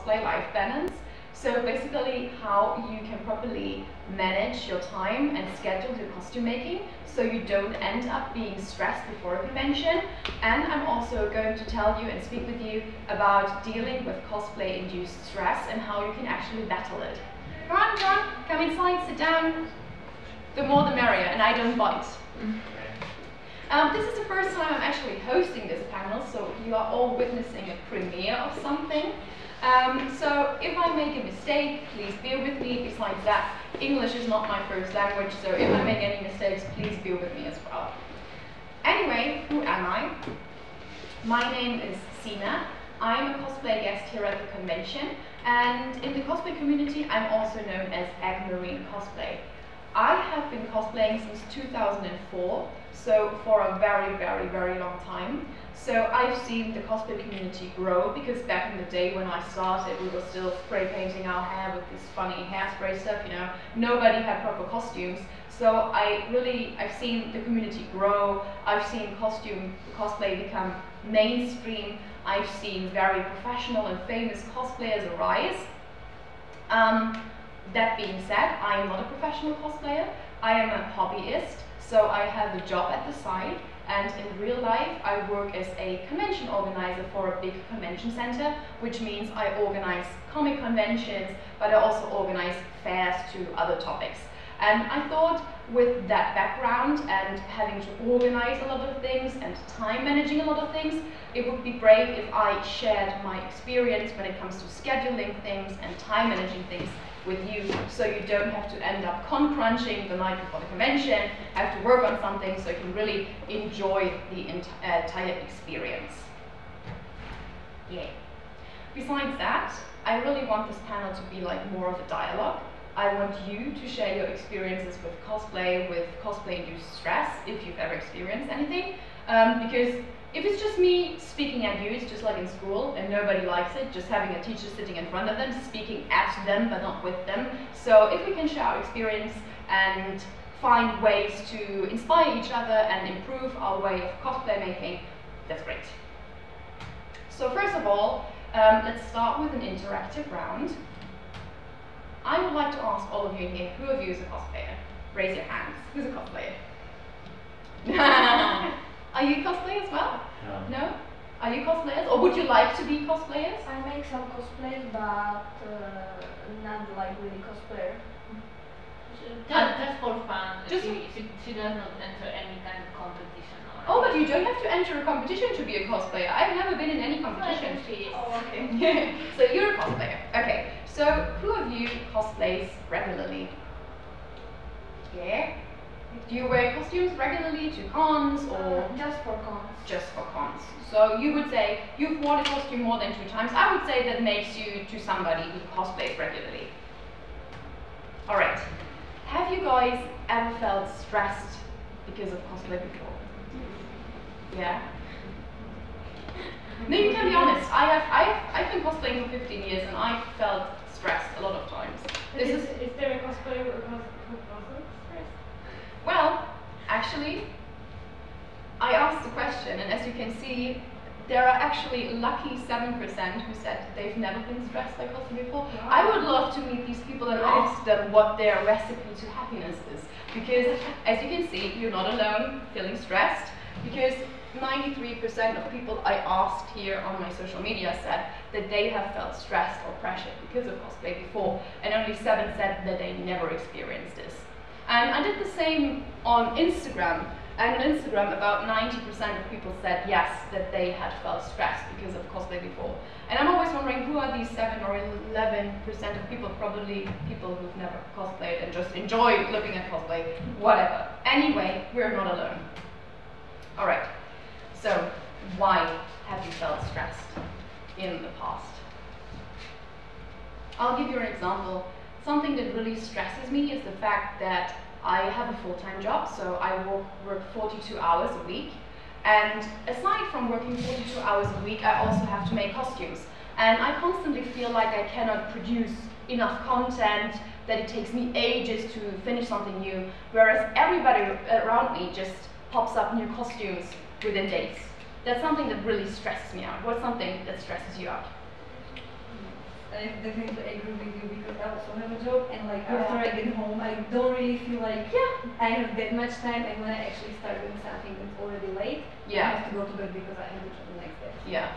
Cosplay-life-balance. So basically how you can properly manage your time and schedule your costume making so you don't end up being stressed before a convention. And I'm also going to tell you and speak with you about dealing with cosplay-induced stress and how you can actually battle it. Come on, come inside, sit down. The more the merrier, and I don't bite. This is the first time I'm actually hosting this panel, so you are all witnessing a premiere of something. So if I make a mistake, please bear with me. Besides that, English is not my first language, so if I make any mistakes, please bear with me as well. Anyway, who am I? My name is Sina. I'm a cosplay guest here at the convention, and in the cosplay community, I'm also known as Marine Cosplay. I have been cosplaying since 2004, so for a very, very, very long time. So I've seen the cosplay community grow, because back in the day when I started, we were still spray painting our hair with this funny hairspray stuff, you know. Nobody had proper costumes. So I've seen the community grow. I've seen cosplay become mainstream. I've seen very professional and famous cosplayers arise. That being said, I am not a professional cosplayer. I am a hobbyist, so I have a job at the side, and in real life I work as a convention organizer for a big convention center, which means I organize comic conventions, but I also organize fairs to other topics. And I thought with that background and having to organize a lot of things and time managing a lot of things, it would be great if I shared my experience when it comes to scheduling things and time managing things with you, so you don't have to end up con-crunching the night before the convention, have to work on something, so you can really enjoy the entire experience. Yay. Besides that, I really want this panel to be like more of a dialogue. I want you to share your experiences with cosplay-induced stress, if you've ever experienced anything, because if it's just me speaking at you, it's just like in school, and nobody likes it, just having a teacher sitting in front of them, speaking at them, but not with them. So if we can share our experience and find ways to inspire each other and improve our way of cosplay making, that's great. So first of all, let's start with an interactive round. I would like to ask all of you in here, who of you is a cosplayer? Raise your hands. Who's a cosplayer? Are you cosplay as well? No. No? Are you cosplayers? Or would you like to be cosplayers? I make some cosplays, but not like really cosplayer. Just for fun. She does not enter any kind of competition. Oh, but you don't have to enter a competition to be a cosplayer. I've never been in any competition. Oh, okay. So you're a cosplayer. Okay. So who of you cosplays regularly? Yeah. Do you wear costumes regularly to cons or? Just for cons. Just for cons. So you would say you've worn a costume more than 2 times. I would say that makes you to somebody who cosplays regularly. Alright. Have you guys ever felt stressed because of cosplay before? Yeah? No, you can be honest. I've been cosplaying for 15 years and I've felt stressed a lot of times. Is there a cosplayer who wasn't stressed? Well, actually, I asked the question, and as you can see, there are actually lucky 7% who said they've never been stressed by cosplay before. Wow. I would love to meet these people and ask them what their recipe to happiness is. Because, as you can see, you're not alone feeling stressed, because 93% of people I asked here on my social media said that they have felt stressed or pressured because of cosplay before, and only 7 said that they never experienced this. And I did the same on Instagram, and on Instagram about 90% of people said yes, that they had felt stressed because of cosplay before. And I'm always wondering, who are these 7 or 11% of people? Probably people who've never cosplayed and just enjoy looking at cosplay, whatever. Anyway, we're not alone. Alright, so why have you felt stressed in the past? I'll give you an example. Something that really stresses me is the fact that I have a full-time job, so I work 42 hours a week. And aside from working 42 hours a week, I also have to make costumes. And I constantly feel like I cannot produce enough content, that it takes me ages to finish something new, whereas everybody around me just pops up new costumes within days. That's something that really stresses me out. What's something that stresses you out? I definitely agree with you because I also have a job, and like after I get home, I don't really feel like I have that much time, and when I actually start doing something that's already late, I have to go to bed because I have to job the next day.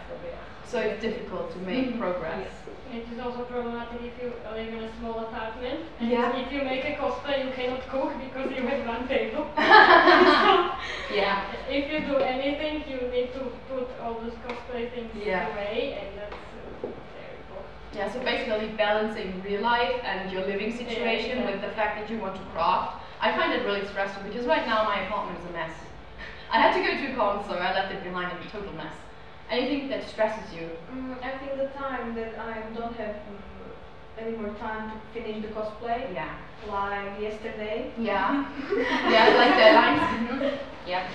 So it's difficult to make progress. It is also problematic if you live in a small apartment, and Yeah. if you make a cosplay, you cannot cook because you have one table. Yeah. If you do anything, you need to put all those cosplay things away, and that's terrible. Yeah, so basically balancing real life and your living situation with the fact that you want to craft. I find it really stressful because right now my apartment is a mess. I had to go to a con, so I left it behind in a total mess. Anything that stresses you? I think the time that I don't have any more time to finish the cosplay. Yeah. Like yesterday. Yeah. Yeah, like deadlines. Yeah.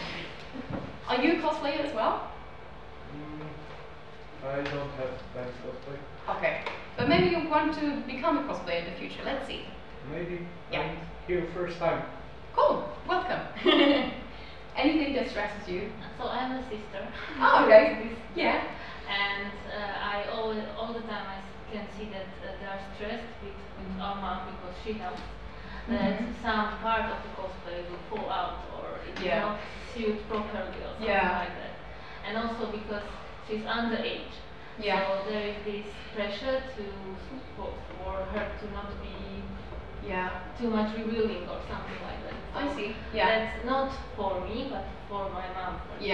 Are you a cosplayer as well? I don't have time to cosplay. Okay. But maybe you want to become a cosplayer in the future. Let's see. Maybe. Yeah. I'm here first time. Cool. Welcome. Anything that stresses you? So I'm a sister. Oh, okay. Yeah. And I all the time I can see that they are stressed with our mom because she helps. That some part of the cosplay will fall out or it will not suit properly or something like that. And also because she's underage. So there is this pressure for her to not be too much revealing or something like that. So I see. Yeah. that's not for me, but for my mom. For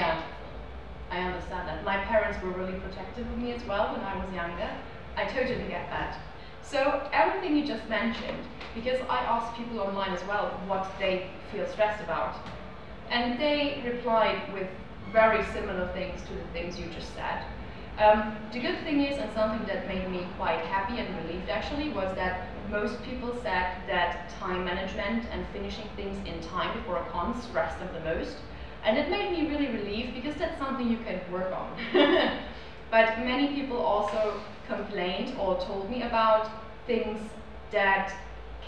I understand that. My parents were really protective of me as well when I was younger. I totally get that. So everything you just mentioned, because I asked people online as well what they feel stressed about, and they replied with very similar things to the things you just said. The good thing is, and something that made me quite happy and relieved actually, was that most people said that time management and finishing things in time before a con stressed them the most. And it made me really relieved because that's something you can work on. But many people also complained or told me about things that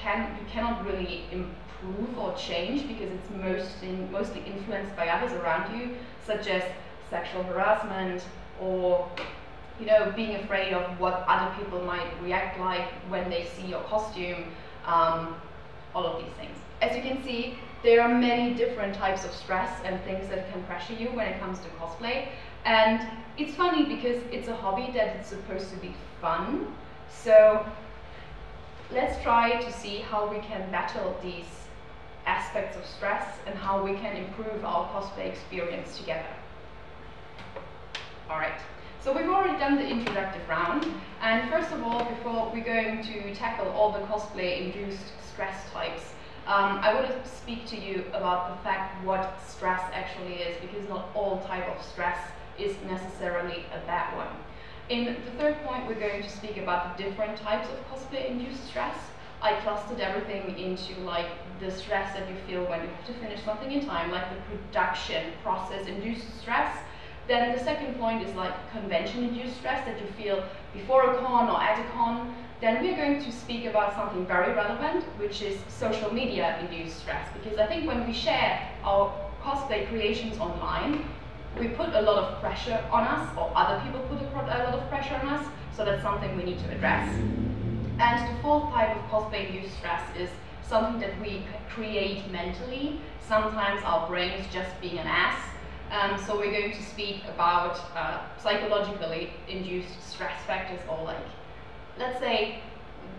you cannot really improve or change because it's mostly influenced by others around you, such as sexual harassment or being afraid of what other people might react like when they see your costume, all of these things. As you can see, there are many different types of stress and things that can pressure you when it comes to cosplay. And it's funny because it's a hobby that is supposed to be fun. So let's try to see how we can battle these aspects of stress and how we can improve our cosplay experience together. Alright, so we've already done the introductive round, and first of all, before we're going to tackle all the cosplay-induced stress types, I want to speak to you about the fact what stress actually is, because not all type of stress is necessarily a bad one. In the third point, we're going to speak about the different types of cosplay-induced stress. I clustered everything into like the stress that you feel when you have to finish something in time, like the production process-induced stress. Then the second point is like convention-induced stress that you feel before a con or at a con. Then we're going to speak about something very relevant, which is social media-induced stress. Because I think when we share our cosplay creations online, we put a lot of pressure on us, or other people put a lot of pressure on us, so that's something we need to address. And the fourth type of cosplay-induced stress is something that we create mentally. Sometimes our brain is just being an ass. So we're going to speak about psychologically induced stress factors, or like, let's say,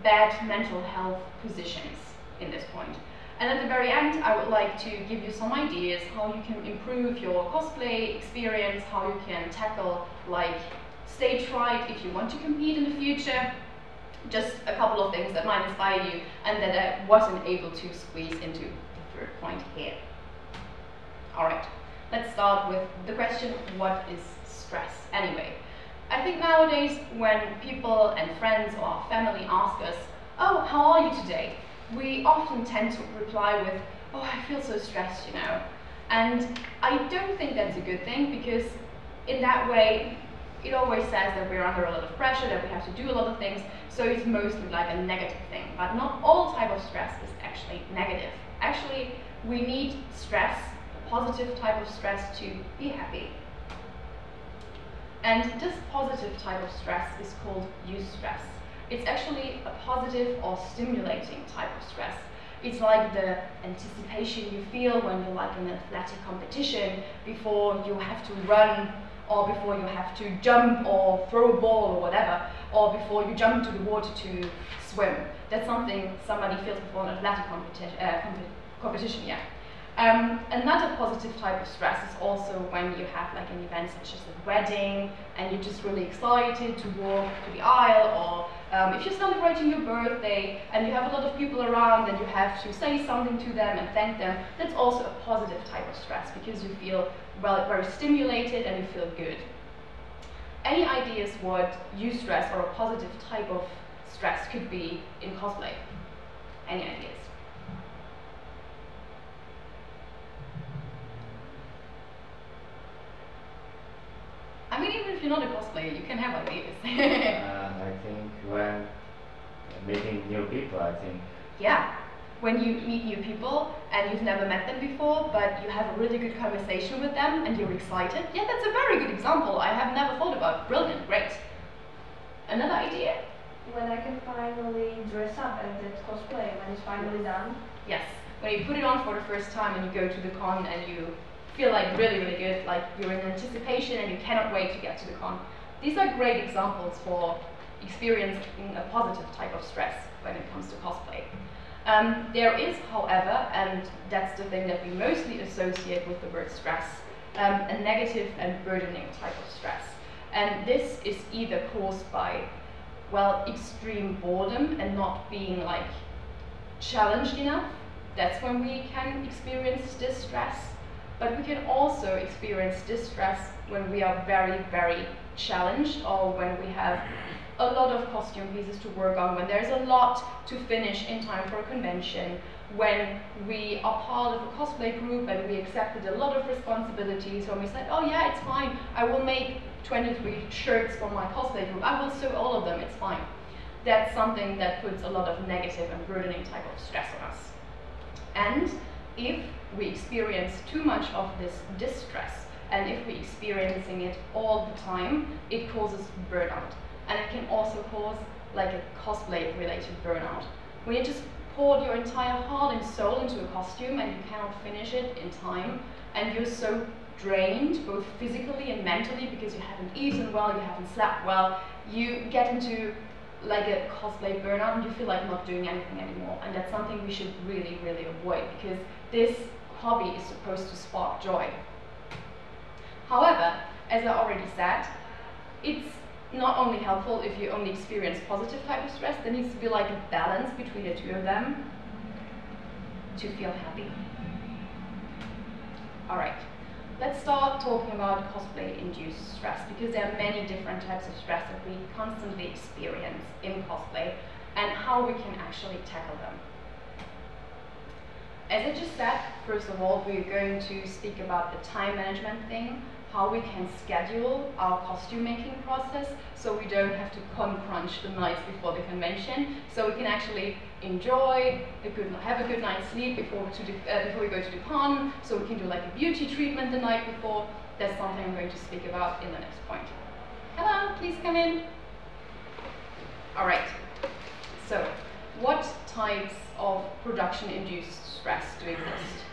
bad mental health positions in this point. And at the very end, I would like to give you some ideas how you can improve your cosplay experience, how you can tackle like stage fright if you want to compete in the future. Just a couple of things that might inspire you and that I wasn't able to squeeze into the third point here. Alright. Let's start with the question, what is stress anyway? I think nowadays when people and friends or family ask us, oh, how are you today? We often tend to reply with, oh, I feel so stressed, And I don't think that's a good thing, because in that way, it always says that we're under a lot of pressure, that we have to do a lot of things, so it's mostly like a negative thing. But not all type of stress is actually negative. Actually, we need stress, positive type of stress, to be happy. And this positive type of stress is called eustress. It's actually a positive or stimulating type of stress. It's like the anticipation you feel when you're like in an athletic competition before you have to run, or before you have to jump or throw a ball or whatever, or before you jump into the water to swim. That's something somebody feels before an athletic competition, yeah. Another positive type of stress is also when you have like an event such as a wedding and you're just really excited to walk to the aisle, or if you're celebrating your birthday and you have a lot of people around and you have to say something to them and thank them. That's also a positive type of stress because you feel very stimulated and you feel good. Any ideas what eustress or a positive type of stress could be in cosplay? Any ideas? I mean, even if you're not a cosplayer, you can have ideas. I think when meeting new people, I think. Yeah, when you meet new people and you've never met them before, but you have a really good conversation with them and you're excited. Yeah, that's a very good example. I have never thought about. Brilliant, great. Another idea? When I can finally dress up and it's cosplay, when it's finally done. Yes, when you put it on for the first time and you go to the con and you feel like really, really good, like you're in anticipation and you cannot wait to get to the con. These are great examples for experiencing a positive type of stress when it comes to cosplay. There is, however, and that's the thing that we mostly associate with the word stress, a negative and burdening type of stress. And this is either caused by, well, extreme boredom and not being like challenged enough. That's when we can experience this stress. But we can also experience distress when we are very, very challenged, or when we have a lot of costume pieces to work on, when there's a lot to finish in time for a convention, when we are part of a cosplay group and we accepted a lot of responsibilities, when we said, oh yeah, it's fine, I will make 23 shirts for my cosplay group, I will sew all of them, it's fine. That's something that puts a lot of negative and burdening type of stress on us. And if we experience too much of this distress, and if we're experiencing it all the time, it causes burnout. And it can also cause like a cosplay-related burnout. When you just poured your entire heart and soul into a costume and you cannot finish it in time, and you're so drained, both physically and mentally, because you haven't eaten well, you haven't slept well, you get into like a cosplay burnout and you feel like not doing anything anymore. And that's something we should really, really avoid, because this hobby is supposed to spark joy. However, as I already said, it's not only helpful if you only experience positive type of stress. There needs to be like a balance between the two of them to feel happy. Alright, let's start talking about cosplay-induced stress, because there are many different types of stress that we constantly experience in cosplay and how we can actually tackle them. As I just said, first of all, we're going to speak about the time management thing, how we can schedule our costume making process so we don't have to crunch the nights before the convention, so we can actually enjoy have a good night's sleep before we go to the con, so we can do like a beauty treatment the night before. That's something I'm going to speak about in the next point. Hello, please come in. Alright, so what types of production-induced stress do exist?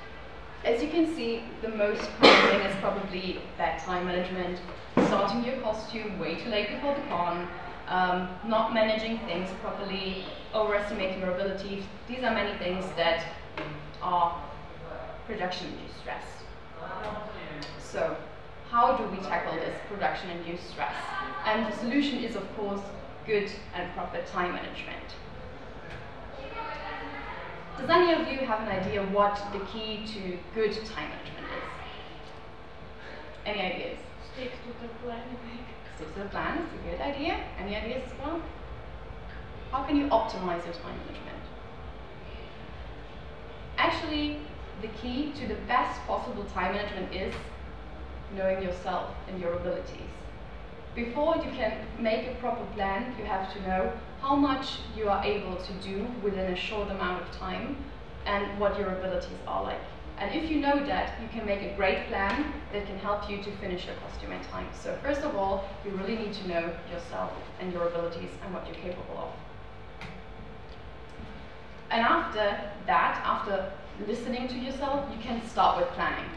As you can see, the most common thing is probably bad time management, starting your costume way too late before the con, not managing things properly, overestimating your abilities. These are many things that are production-induced stress. So, how do we tackle this production-induced stress? And the solution is, of course, good and proper time management. Does any of you have an idea what the key to good time management is? Any ideas? Stick to the plan. Stick to the plan is a good idea. Any ideas as well? How can you optimize your time management? Actually, the key to the best possible time management is knowing yourself and your abilities. Before you can make a proper plan, you have to know how much you are able to do within a short amount of time and what your abilities are like. And if you know that, you can make a great plan that can help you to finish your costume in time. So first of all, you really need to know yourself and your abilities and what you're capable of. And after that, after listening to yourself, you can start with planning.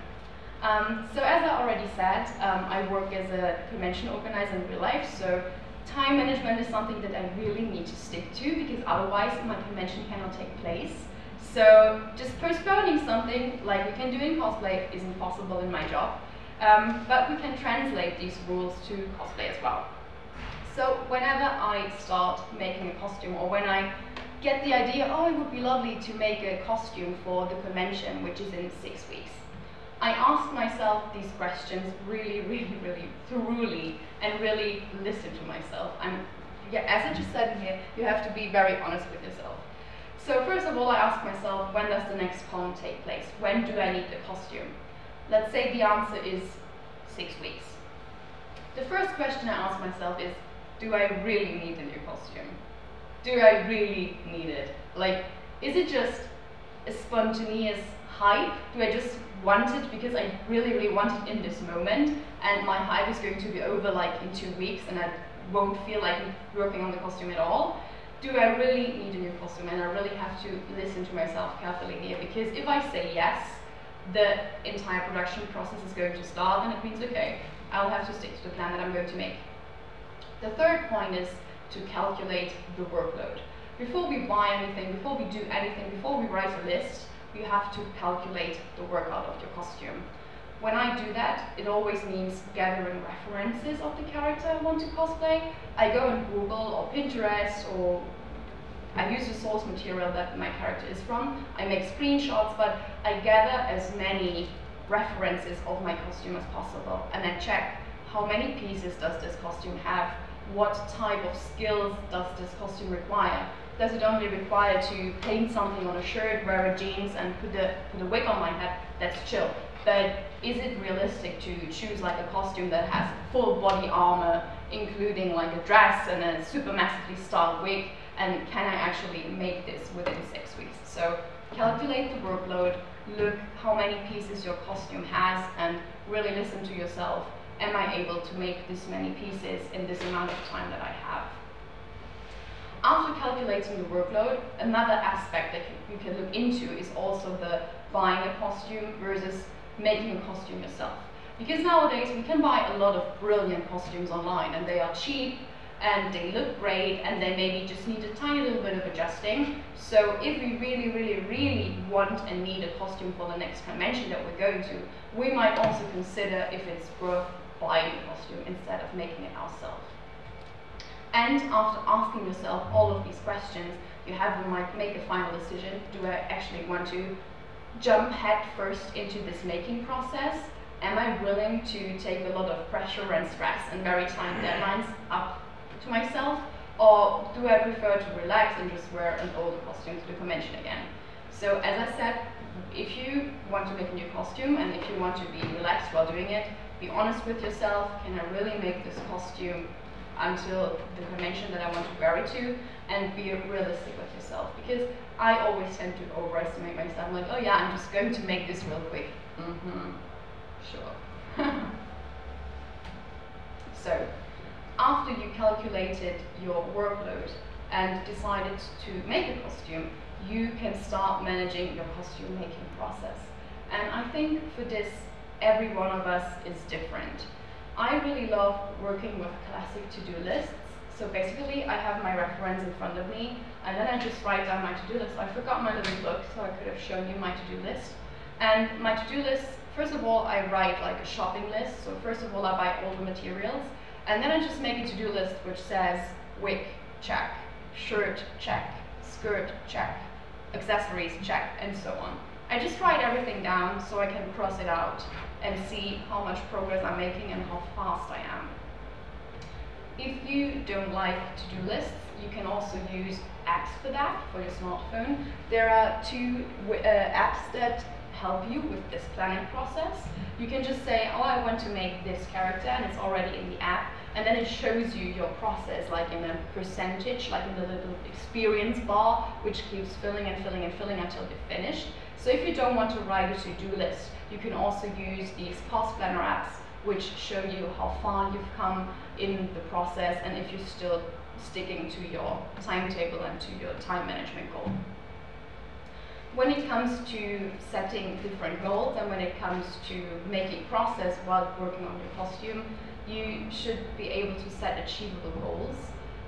So as I already said, I work as a convention organizer in real life, so time management is something that I really need to stick to, because otherwise my convention cannot take place. So just postponing something like we can do in cosplay isn't possible in my job, but we can translate these rules to cosplay as well. So whenever I start making a costume, or when I get the idea, oh, it would be lovely to make a costume for the convention, which is in 6 weeks, I ask myself these questions really, really, really thoroughly and really listen to myself. As I just said here, you have to be very honest with yourself. So first of all, I ask myself, when does the next con take place? When do I need the costume? Let's say the answer is 6 weeks. The first question I ask myself is, do I really need a new costume? Do I really need it? Like, is it just a spontaneous hype? Do I just want it because I really, really want it in this moment, and my hype is going to be over like in 2 weeks and I won't feel like working on the costume at all? Do I really need a new costume? And I really have to listen to myself carefully here, because if I say yes, the entire production process is going to start, and it means, okay, I'll have to stick to the plan that I'm going to make. The third point is to calculate the workload. Before we buy anything, before we do anything, before we write a list, you have to calculate the work out of your costume. When I do that, it always means gathering references of the character I want to cosplay. I go on Google or Pinterest, or I use the source material that my character is from. I make screenshots, but I gather as many references of my costume as possible, and I check how many pieces does this costume have, what type of skills does this costume require. Does it only require to paint something on a shirt, wear a jeans, and put a wig on my head? That's chill. But is it realistic to choose like a costume that has full body armor, including like a dress and a super massively styled wig? And can I actually make this within 6 weeks? So calculate the workload, look how many pieces your costume has, and really listen to yourself. Am I able to make this many pieces in this amount of time that I have? After calculating the workload, another aspect that you can look into is also the buying a costume versus making a costume yourself. Because nowadays we can buy a lot of brilliant costumes online, and they are cheap and they look great, and they maybe just need a tiny little bit of adjusting. So if we really, really, really want and need a costume for the next convention that we're going to, we might also consider if it's worth buying a costume instead of making it ourselves. And after asking yourself all of these questions, you might make a final decision. Do I actually want to jump head first into this making process? Am I willing to take a lot of pressure and stress and very tight deadlines up to myself? Or do I prefer to relax and just wear an older costume to the convention again? So as I said, if you want to make a new costume and if you want to be relaxed while doing it, be honest with yourself. Can I really make this costume until the convention that I want to wear it to? And be realistic with yourself, because I always tend to overestimate myself. I'm like, oh yeah, I'm just going to make this real quick. Sure. So after you calculated your workload and decided to make a costume, you can start managing your costume making process. And I think for this, every one of us is different. I really love working with classic to-do lists. So basically, I have my reference in front of me, and then I just write down my to-do list. I forgot my little book, so I could have shown you my to-do list. And my to-do list, first of all, I write like a shopping list. So first of all, I buy all the materials, and then I just make a to-do list which says wig, check, shirt, check, skirt, check, accessories, check, and so on. I just write everything down so I can cross it out and see how much progress I'm making and how fast I am. If you don't like to-do lists, you can also use apps for that, for your smartphone. There are two apps that help you with this planning process. You can just say, oh, I want to make this character, and it's already in the app, and then it shows you your process like in a percentage, like in the little experience bar, which keeps filling and filling and filling until you're finished. So if you don't want to write a to-do list, you can also use these cost planner apps, which show you how far you've come in the process and if you're still sticking to your timetable and to your time management goal. When it comes to setting different goals and when it comes to making process while working on your costume, you should be able to set achievable goals.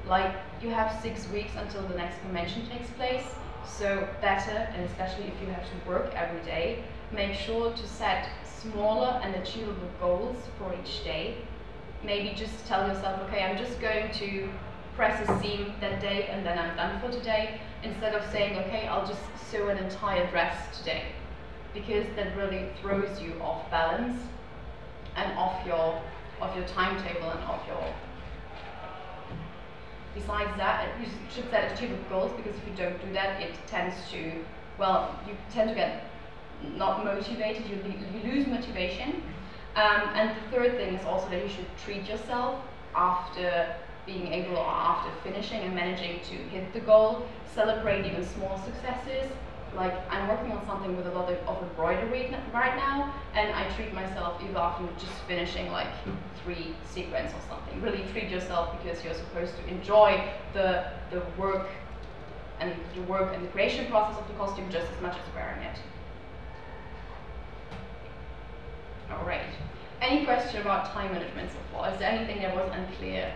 Like, you have 6 weeks until the next convention takes place, so better, and especially if you have to work every day, make sure to set smaller and achievable goals for each day. Maybe just tell yourself, okay, I'm just going to press a seam that day and then I'm done for today, instead of saying, okay, I'll just sew an entire dress today, because that really throws you off balance and off your timetable and off your. Besides that, you should set achievable goals, because if you don't do that, it tends to, well, you tend to get not motivated, you lose motivation. And the third thing is also that you should treat yourself after being able, or after finishing and managing to hit the goal. Celebrate even small successes. Like, I'm working on something with a lot of embroidery right now, and I treat myself either after just finishing like 3 sequins or something. Really treat yourself, because you're supposed to enjoy the work and the creation process of the costume just as much as wearing it. Alright. Any question about time management so far? Is there anything that was unclear?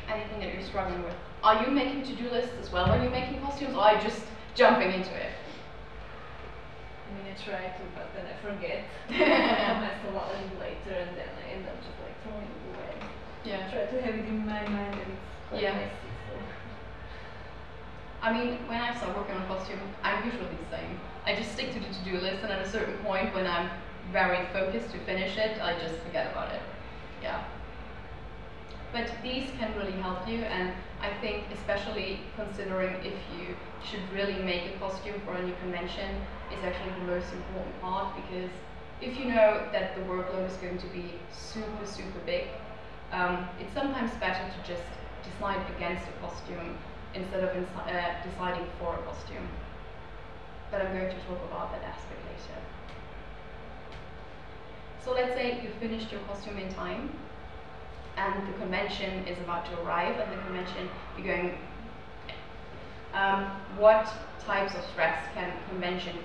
Anything that you're struggling with? Are you making to-do lists as well when you're making costumes, or are you just jumping into it? I mean, I try to, but then I forget. I mess a lot later, and then I end up just like throwing it away. Yeah. I try to have it in my mind, and it's quite messy. So. I mean, when I start working on a costume, I'm usually the same. I just stick to the to-do list, and at a certain point when I'm very focused to finish it, I just forget about it. Yeah. But these can really help you, and I think especially considering if you should really make a costume for a new convention is actually the most important part, because if you know that the workload is going to be super, super big, it's sometimes better to just decide against a costume instead of deciding for a costume. But I'm going to talk about that aspect later. So let's say you finished your costume in time, and the convention is about to arrive, and the convention you're going, what types of stress can conventions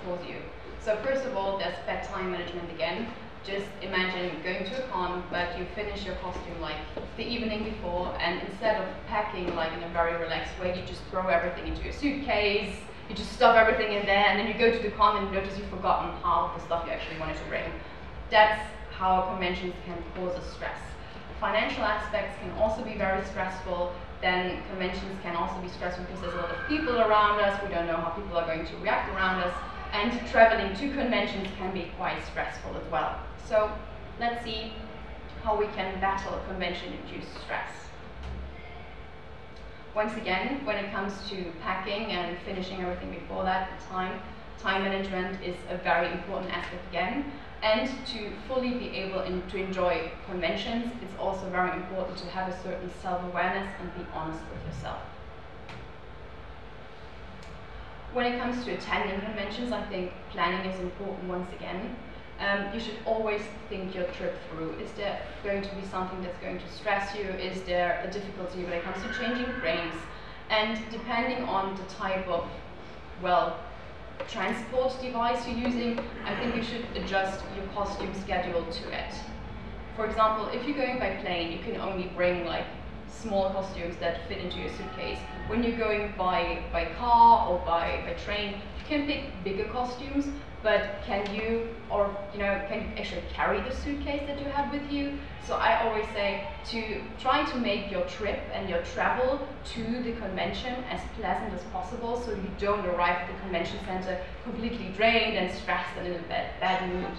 cause you? So first of all, there's bad time management again. Just imagine going to a con, but you finish your costume like the evening before, and instead of packing like in a very relaxed way, you just throw everything into your suitcase, you just stuff everything in there, and then you go to the con and you notice you've forgotten half the stuff you actually wanted to bring. That's how conventions can cause us stress. Financial aspects can also be very stressful. Then conventions can also be stressful because there's a lot of people around us. We don't know how people are going to react around us. And traveling to conventions can be quite stressful as well. So let's see how we can battle convention-induced stress. Once again, when it comes to packing and finishing everything before that, time management is a very important aspect again. And to fully be able to enjoy conventions, it's also very important to have a certain self-awareness and be honest with yourself. When it comes to attending conventions, I think planning is important once again. You should always think your trip through. Is there going to be something that's going to stress you? Is there a difficulty when it comes to changing frames? And depending on the type of, well, transport device you're using, I think you should adjust your costume schedule to it. For example, if you're going by plane, you can only bring like small costumes that fit into your suitcase. When you're going by car or by train, you can pick bigger costumes, but can you actually carry the suitcase that you have with you? So I always say to try to make your trip and your travel to the convention as pleasant as possible, so you don't arrive at the convention center completely drained and stressed and in a bad mood.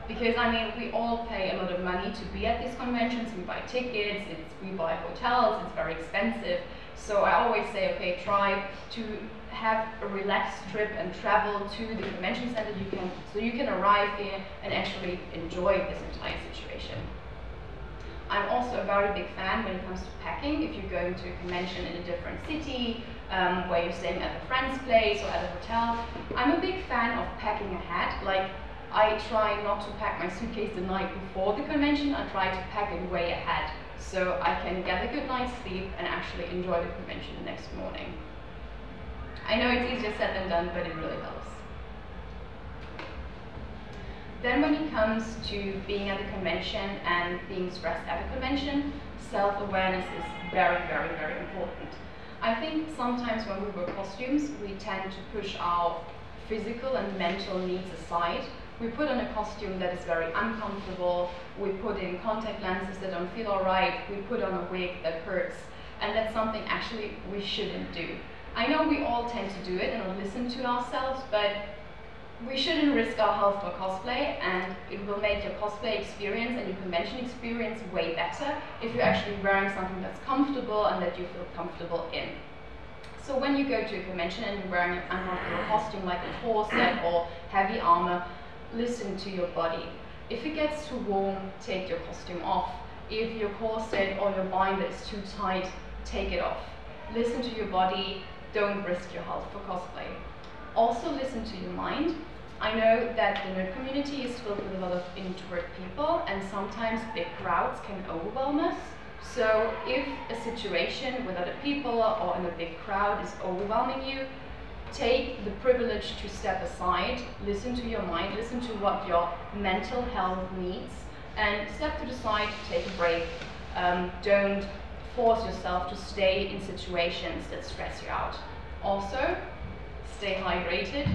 Because I mean, we all pay a lot of money to be at these conventions. We buy tickets, we buy hotels, it's very expensive. So I always say, okay, try to have a relaxed trip and travel to the convention center so you can arrive here and actually enjoy this entire situation. I'm also a very big fan when it comes to packing. If you're going to a convention in a different city, where you're staying at a friend's place or at a hotel, I'm a big fan of packing ahead. Like, I try not to pack my suitcase the night before the convention. I try to pack it way ahead, so I can get a good night's sleep and actually enjoy the convention the next morning. I know it's easier said than done, but it really helps. Then when it comes to being at a convention and being stressed at a convention, self-awareness is very, very, very important. I think sometimes when we wear costumes, we tend to push our physical and mental needs aside. We put on a costume that is very uncomfortable, we put in contact lenses that don't feel alright, we put on a wig that hurts, and that's something actually we shouldn't do. I know we all tend to do it and listen to ourselves, but we shouldn't risk our health for cosplay, and it will make your cosplay experience and your convention experience way better if you're actually wearing something that's comfortable and that you feel comfortable in. So when you go to a convention and you're wearing an uncomfortable costume like a corset or heavy armor, listen to your body. If it gets too warm, take your costume off. If your corset or your binder is too tight, take it off. Listen to your body, don't risk your health for cosplay. Also listen to your mind. I know that the nerd community is filled with a lot of introvert people, and sometimes big crowds can overwhelm us. So if a situation with other people or in a big crowd is overwhelming you, take the privilege to step aside, listen to your mind, listen to what your mental health needs, and step to the side, take a break. Don't force yourself to stay in situations that stress you out. Also, stay hydrated.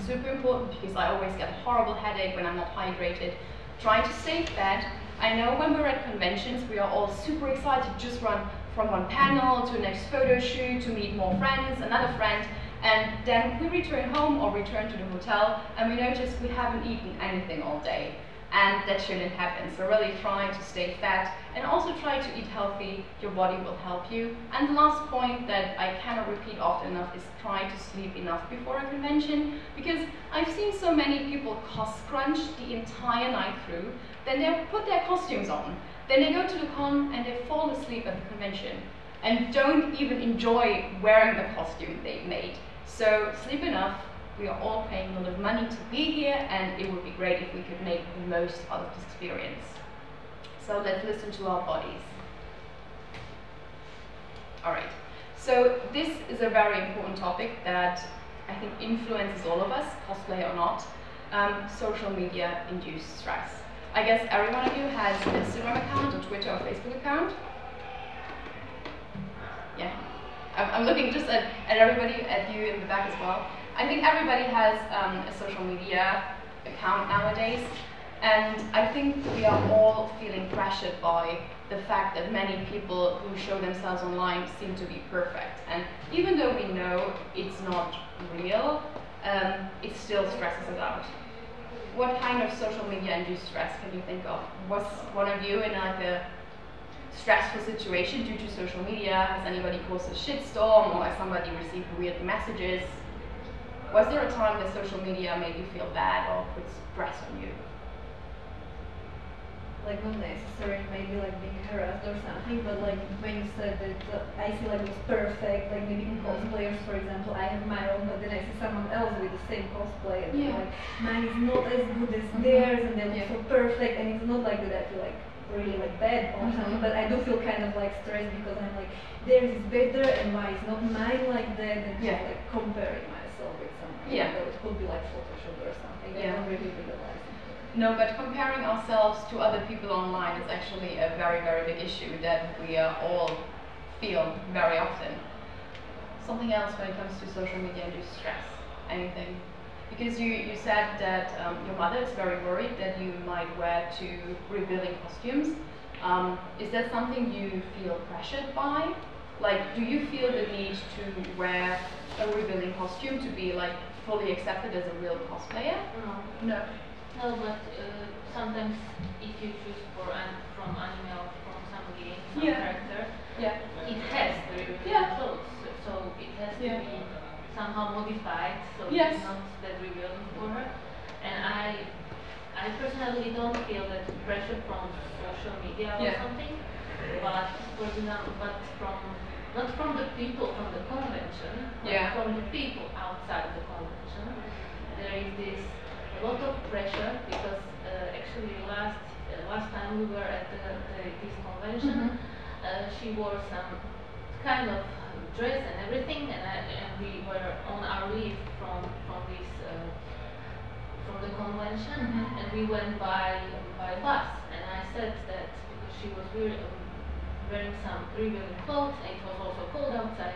Super important, because I always get a horrible headache when I'm not hydrated. Try to stay fed. I know when we're at conventions, we are all super excited to just run from one panel to the next photo shoot, to meet more friends, another friend, and then we return home or return to the hotel and we notice we haven't eaten anything all day. And that shouldn't happen. So really try to stay fed and also try to eat healthy. Your body will help you. And the last point that I cannot repeat often enough is try to sleep enough before a convention, because I've seen so many people cost crunch the entire night through, then they put their costumes on, then they go to the con and they fall asleep at the convention and don't even enjoy wearing the costume they made. So sleep enough. We are all paying a lot of money to be here, and it would be great if we could make the most out of this experience. So let's listen to our bodies. Alright, so this is a very important topic that I think influences all of us, cosplay or not. Social media induced stress. I guess every one of you has an Instagram account, or Twitter or Facebook account. Yeah, I'm looking just at everybody, at you in the back as well. I think everybody has a social media account nowadays, and I think we are all feeling pressured by the fact that many people who show themselves online seem to be perfect. And even though we know it's not real, it still stresses us out. What kind of social media induced stress can you think of? Was one of you in like a stressful situation due to social media? Has anybody caused a shitstorm, or has somebody received weird messages? Was there a time that social media made you feel bad or put stress on you? Like not necessarily maybe like being harassed or something, but like when you said that I feel like it was perfect, like maybe cosplayers, for example, I have my own, but then I see someone else with the same cosplay, and like mine is not as good as theirs, and they look so perfect, and it's not like that I feel like really like bad or something, but I do feel kind of like stressed because I'm like, theirs is better and why is not mine like that, and just like comparing myself with someone. Though it could be like Photoshop or something. I don't really realize it. No, but comparing ourselves to other people online is actually a very, very big issue that we all feel very often. Something else when it comes to social media induced stress? Anything? Because you said that your mother is very worried that you might wear too revealing costumes. Is that something you feel pressured by? Like, do you feel the need to wear a revealing costume to be like fully accepted as a real cosplayer? No. No, but sometimes if you choose from anime or from some game, some character, it has the revealing clothes, so it has to be somehow modified, so it's not that revealing for her. And I personally personally don't feel that pressure from social media or something, but for example, not from the people from the convention, but from the people outside the convention. There is a lot of pressure because actually last time we were at this convention, she wore some kind of dress and everything, and we were on our leave from the convention, and we went by bus, and I said that because she was wearing some revealing clothes, and it was also cold outside,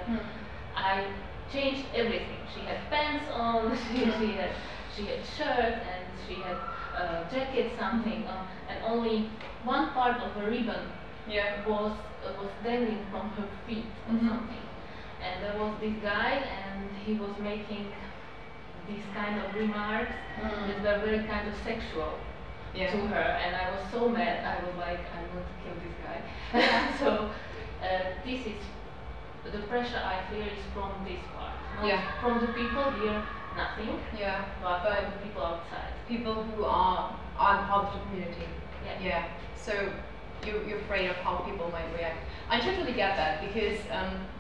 I changed everything. She had pants on, she had shirt, and she had jacket, something, and only one part of the ribbon was dangling from her feet or something. And there was this guy, and he was making these kind of remarks that were very kind of sexual to her, and I was so mad. I was like, I want to kill this guy. So this is the pressure I feel is from this part. Not from the people here, nothing. But from the people outside. People who are part of the community. So you're afraid of how people might react. I totally get that, because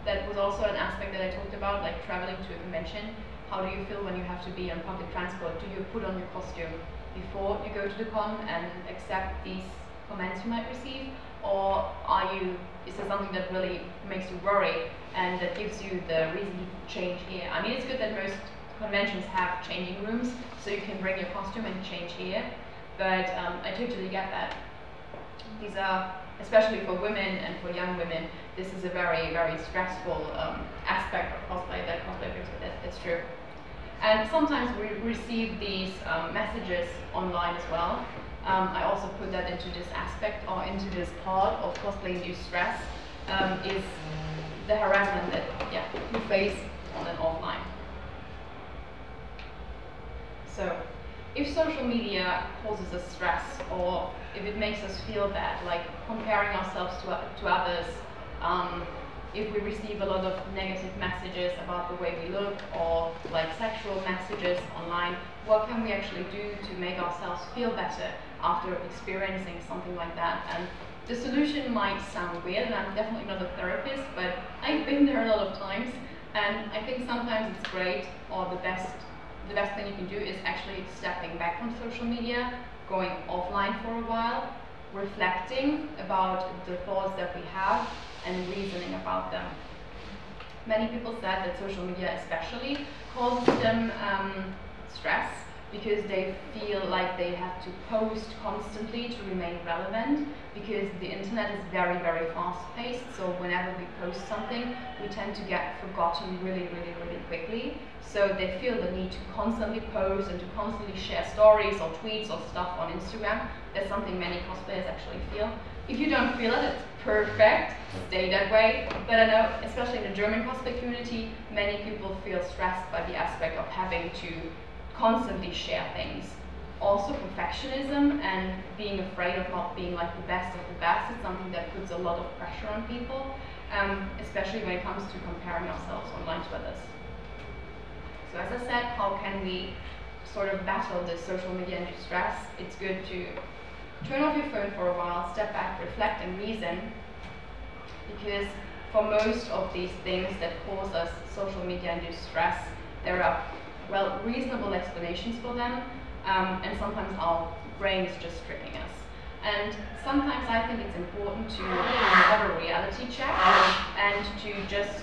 that was also an aspect that I talked about, like traveling to a convention. How do you feel when you have to be on public transport? Do you put on your costume before you go to the con and accept these comments you might receive? Or is there something that really makes you worry and that gives you the reason to change here? I mean, it's good that most conventions have changing rooms, so you can bring your costume and change here, but I totally get that. These are, especially for women and for young women, this is a very, very stressful aspect of cosplay that cosplay brings with it. It's true. And sometimes we receive these messages online as well. I also put that into this aspect, or into this part of cosplay-induced stress, is the harassment that you face on and offline. So, if social media causes us stress, or if it makes us feel bad, like comparing ourselves to others, if we receive a lot of negative messages about the way we look, or like sexual messages online, what can we actually do to make ourselves feel better after experiencing something like that? And the solution might sound weird, and I'm definitely not a therapist, but I've been there a lot of times, and I think sometimes it's great, or the best thing you can do is actually stepping back from social media, going offline for a while, reflecting about the thoughts that we have, and reasoning about them. Many people said that social media especially causes them stress, because they feel like they have to post constantly to remain relevant, because the internet is very, very fast-paced, so whenever we post something, we tend to get forgotten really, really, really quickly. So they feel the need to constantly post and to constantly share stories or tweets or stuff on Instagram. That's something many cosplayers actually feel. If you don't feel it, it's perfect, stay that way. But I know, especially in the German cosplay community, many people feel stressed by the aspect of having to constantly share things. Also, perfectionism and being afraid of not being like the best of the best is something that puts a lot of pressure on people, especially when it comes to comparing ourselves online to others. So as I said, how can we sort of battle this social media induced stress? It's good to turn off your phone for a while, step back, reflect and reason, because for most of these things that cause us social media induced stress, there are, well, reasonable explanations for them, and sometimes our brain is just tricking us. And sometimes I think it's important to have a reality check and to just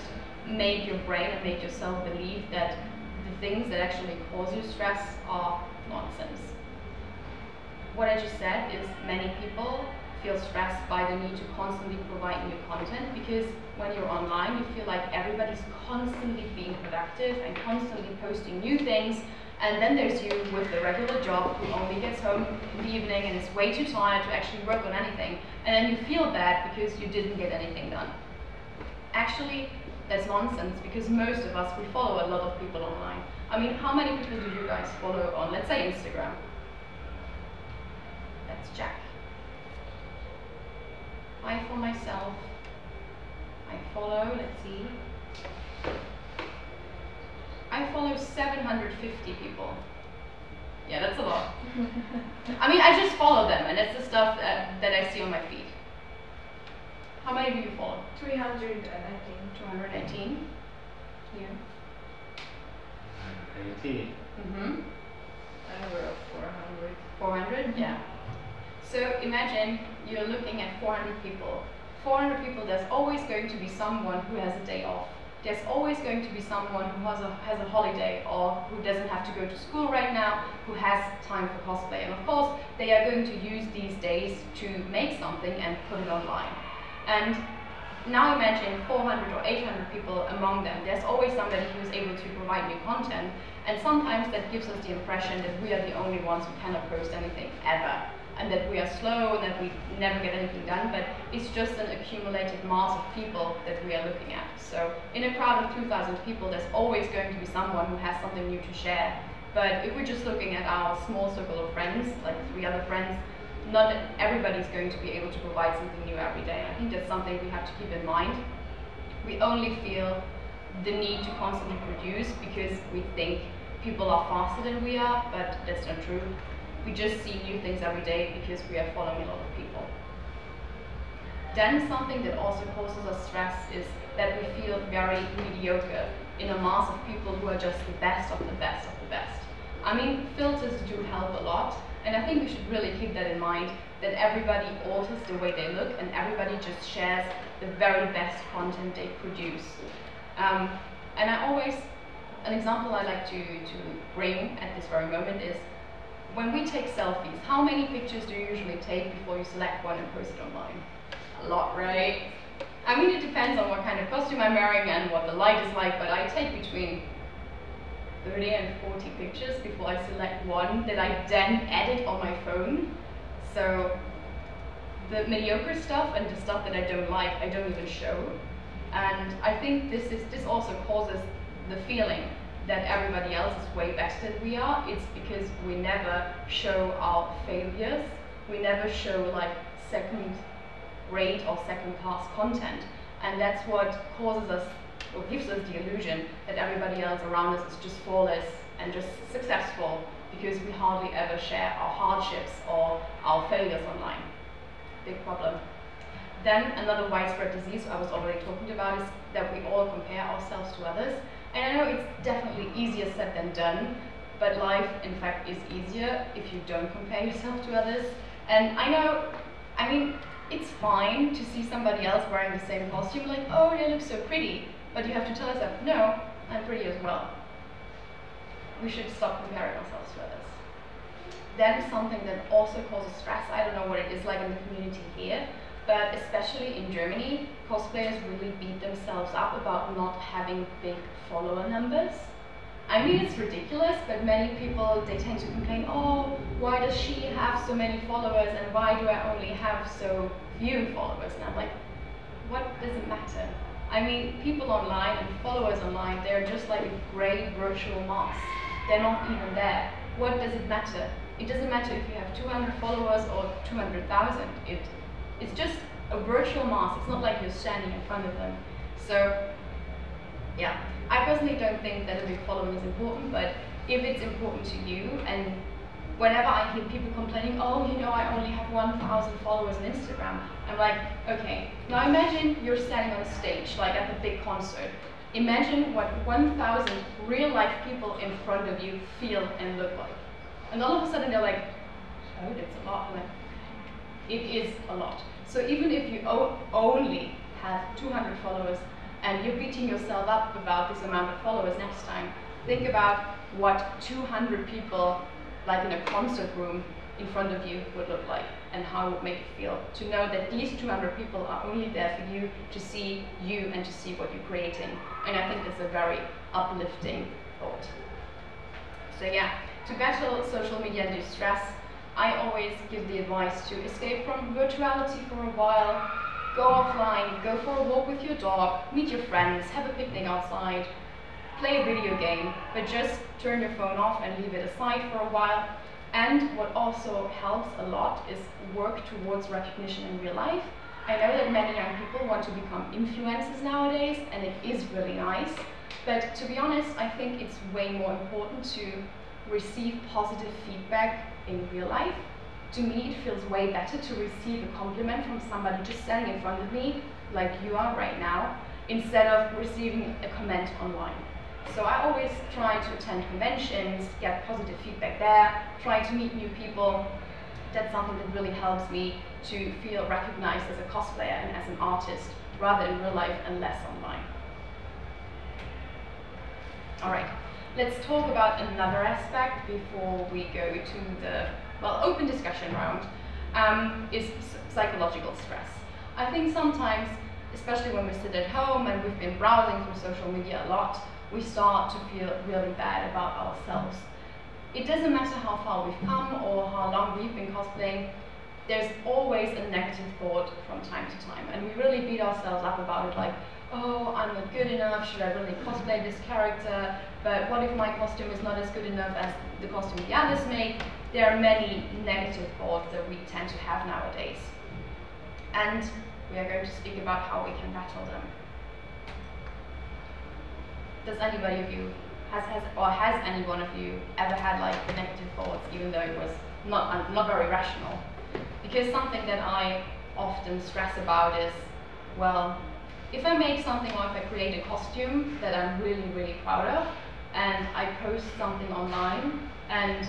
make your brain and make yourself believe that the things that actually cause you stress are nonsense. What I just said is many people feel stressed by the need to constantly provide new content, because when you're online you feel like everybody's constantly being productive and constantly posting new things, and then there's you with the regular job who only gets home in the evening and is way too tired to actually work on anything, and then you feel bad because you didn't get anything done. Actually, that's nonsense, because most of us, we follow a lot of people online. I mean, how many people do you guys follow on, let's say, Instagram? Let's check. I, for myself, I follow, let's see, I follow 750 people. Yeah, that's a lot. I mean, I just follow them, and it's the stuff that I see on my feed. How many do you follow? 319. 218. You? 80. Over 400. 400? Yeah. So imagine you're looking at 400 people. 400 people, there's always going to be someone who has a day off. There's always going to be someone who has a holiday, or who doesn't have to go to school right now, who has time for cosplay. And of course, they are going to use these days to make something and put it online. And now imagine 400 or 800 people among them. There's always somebody who is able to provide new content, and sometimes that gives us the impression that we are the only ones who cannot post anything ever, and that we are slow and that we never get anything done, but it's just an accumulated mass of people that we are looking at. So in a crowd of 2,000 people, there's always going to be someone who has something new to share. But if we're just looking at our small circle of friends, like 3 other friends, not everybody's going to be able to provide something new every day. I think that's something we have to keep in mind. We only feel the need to constantly produce because we think people are faster than we are, but that's not true. We just see new things every day because we are following a lot of people. Then something that also causes us stress is that we feel very mediocre in a mass of people who are just the best of the best of the best. I mean, filters do help a lot, and I think we should really keep that in mind, that everybody alters the way they look and everybody just shares the very best content they produce. And an example I like to bring at this very moment is, when we take selfies, how many pictures do you usually take before you select one and post it online? A lot, right? I mean, it depends on what kind of costume I'm wearing and what the light is like, but I take between 30 and 40 pictures before I select one that I then edit on my phone. So the mediocre stuff and the stuff that I don't like, I don't even show. And I think this also causes the feeling that everybody else is way better than we are. It's because we never show our failures. We never show like second-rate or second-class content. And that's what causes us, or gives us the illusion that everybody else around us is just flawless and just successful, because we hardly ever share our hardships or our failures online. Big problem. Then another widespread disease I was already talking about is that we all compare ourselves to others. And I know it's definitely easier said than done, but life in fact is easier if you don't compare yourself to others. And I mean, it's fine to see somebody else wearing the same costume, like, oh, they look so pretty, but you have to tell yourself, no, I'm pretty as well. We should stop comparing ourselves to others. Then something that also causes stress, I don't know what it is like in the community here, but especially in Germany, cosplayers really beat themselves up about not having big follower numbers. I mean, it's ridiculous, but many people, they tend to complain, oh, why does she have so many followers and why do I only have so few followers? And I'm like, what does it matter? I mean, people online and followers online, they're just like a grey virtual mass. They're not even there. What does it matter? It doesn't matter if you have 200 followers or 200,000. It's just a virtual mass. It's not like you're standing in front of them. So, yeah, I personally don't think that a big following is important, but if it's important to you, and whenever I hear people complaining, oh, you know, I only have 1,000 followers on Instagram, I'm like, okay, now imagine you're standing on a stage, like at the big concert. Imagine what 1,000 real-life people in front of you feel and look like. And all of a sudden they're like, oh, that's a lot. I'm like, it is a lot. So even if you only have 200 followers and you're beating yourself up about this amount of followers next time, think about what 200 people, like in a concert room in front of you, would look like and how it would make you feel. To know that these 200 people are only there for you, to see you and to see what you're creating. And I think that's a very uplifting thought. So yeah, to battle social media-induced stress, I always give the advice to escape from virtuality for a while, go offline, go for a walk with your dog, meet your friends, have a picnic outside, play a video game, but just turn your phone off and leave it aside for a while. And what also helps a lot is work towards recognition in real life. I know that many young people want to become influencers nowadays, and it is really nice, but to be honest, I think it's way more important to receive positive feedback in real life, to me it feels way better to receive a compliment from somebody just standing in front of me, like you are right now, instead of receiving a comment online. So I always try to attend conventions, get positive feedback there, try to meet new people. That's something that really helps me to feel recognized as a cosplayer and as an artist, rather in real life and less online. Alright, let's talk about another aspect before we go to the, well, open discussion round, is psychological stress. I think sometimes, especially when we sit at home and we've been browsing through social media a lot, we start to feel really bad about ourselves. It doesn't matter how far we've come or how long we've been cosplaying, there's always a negative thought from time to time, and we really beat ourselves up about it, like, oh, I'm not good enough, should I really cosplay this character, but what if my costume is not as good enough as the costume the others make? There are many negative thoughts that we tend to have nowadays, and we are going to speak about how we can battle them. Does anybody of you, has any one of you ever had like the negative thoughts, even though it was not very rational? Because something that I often stress about is, well, if I make something or if I create a costume that I'm really, really proud of, and I post something online, and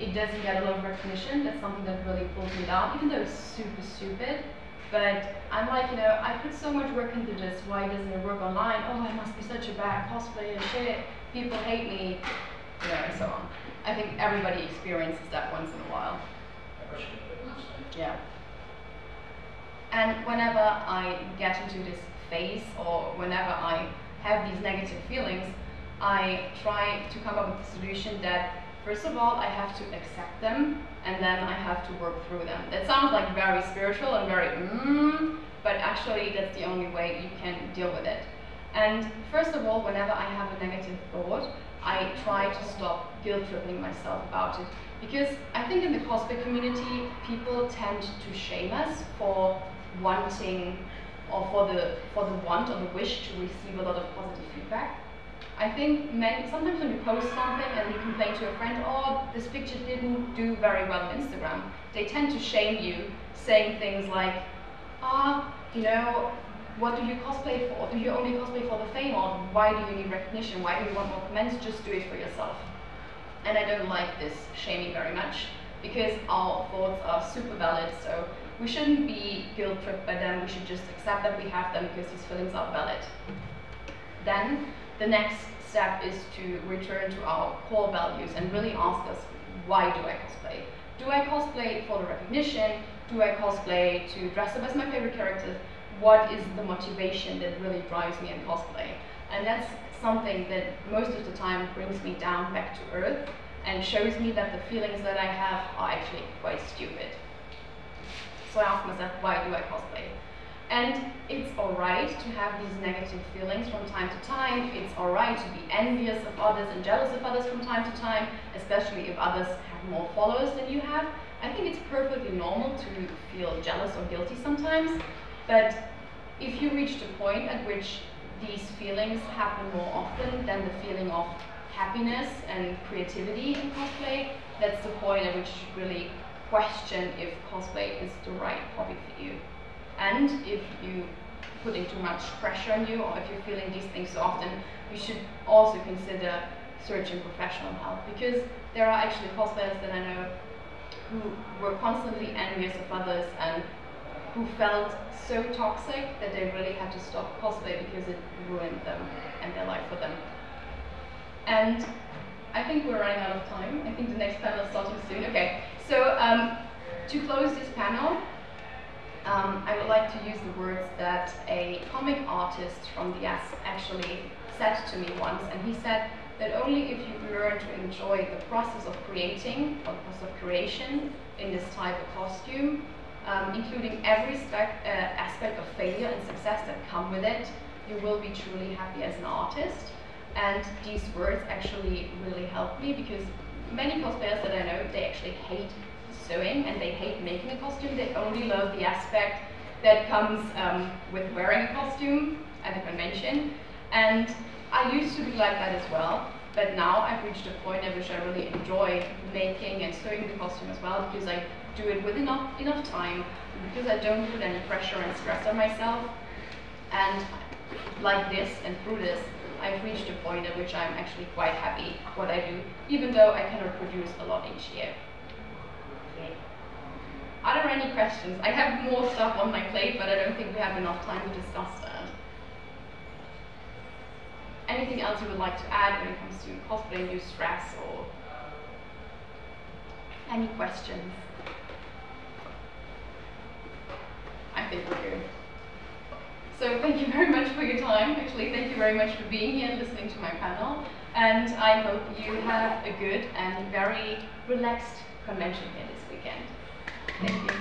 it doesn't get a lot of recognition, that's something that really pulls me down, even though it's super stupid. But I'm like, you know, I put so much work into this, why doesn't it work online? Oh, I must be such a bad cosplayer, shit, people hate me, you know, and so on. I think everybody experiences that once in a while. Yeah. And whenever I get into this phase, or whenever I have these negative feelings, I try to come up with a solution that, first of all, I have to accept them, and then I have to work through them. That sounds like very spiritual and very but actually that's the only way you can deal with it. And first of all, whenever I have a negative thought, I try to stop guilt-tripping myself about it. Because I think in the cosplay community, people tend to shame us for wanting, or for the want or the wish to receive a lot of positive feedback. I think sometimes when you post something and you complain to a friend, oh, this picture didn't do very well on Instagram, they tend to shame you, saying things like, you know, what do you cosplay for? Do you only cosplay for the fame, or why do you need recognition? Why do you want more comments? Just do it for yourself. And I don't like this shaming very much, because our thoughts are super valid, so we shouldn't be guilt-tripped by them, we should just accept that we have them because these feelings are valid. Then, the next step is to return to our core values and really ask us, why do I cosplay? Do I cosplay for the recognition? Do I cosplay to dress up as my favorite characters? What is the motivation that really drives me in cosplay? And that's something that most of the time brings me down back to earth and shows me that the feelings that I have are actually quite stupid. So I ask myself, why do I cosplay? And it's alright to have these negative feelings from time to time. It's alright to be envious of others and jealous of others from time to time, especially if others have more followers than you have. I think it's perfectly normal to feel jealous or guilty sometimes, but if you reach the point at which these feelings happen more often than the feeling of happiness and creativity in cosplay, that's the point at which you should really question if cosplay is the right hobby for you. And if you're putting too much pressure on you, or if you're feeling these things so often, you should also consider searching professional help, because there are actually cosplayers that I know who were constantly envious of others and who felt so toxic that they really had to stop cosplay because it ruined them and their life for them. And I think we're running out of time. I think the next panel is starting soon. Okay, so to close this panel, I would like to use the words that a comic artist from the US actually said to me once, and he said that only if you learn to enjoy the process of creating, or the process of creation in this type of costume, including every aspect of failure and success that come with it, you will be truly happy as an artist. And these words actually really helped me, because many cosplayers that I know, they actually hate sewing and they hate making a costume. They only love the aspect that comes with wearing a costume at the convention. And I used to be like that as well, but now I've reached a point at which I really enjoy making and sewing the costume as well, because I do it with enough time, because I don't put any pressure and stress on myself. And like this and through this, I've reached a point at which I'm actually quite happy what I do, even though I cannot produce a lot each year. Okay. Are there any questions? I have more stuff on my plate, but I don't think we have enough time to discuss that. Anything else you would like to add when it comes to cosplay-induced stress, or any questions? I think we're good. So thank you very much for your time. Actually, thank you very much for being here and listening to my panel. And I hope you have a good and very relaxed convention here this weekend. Thank you.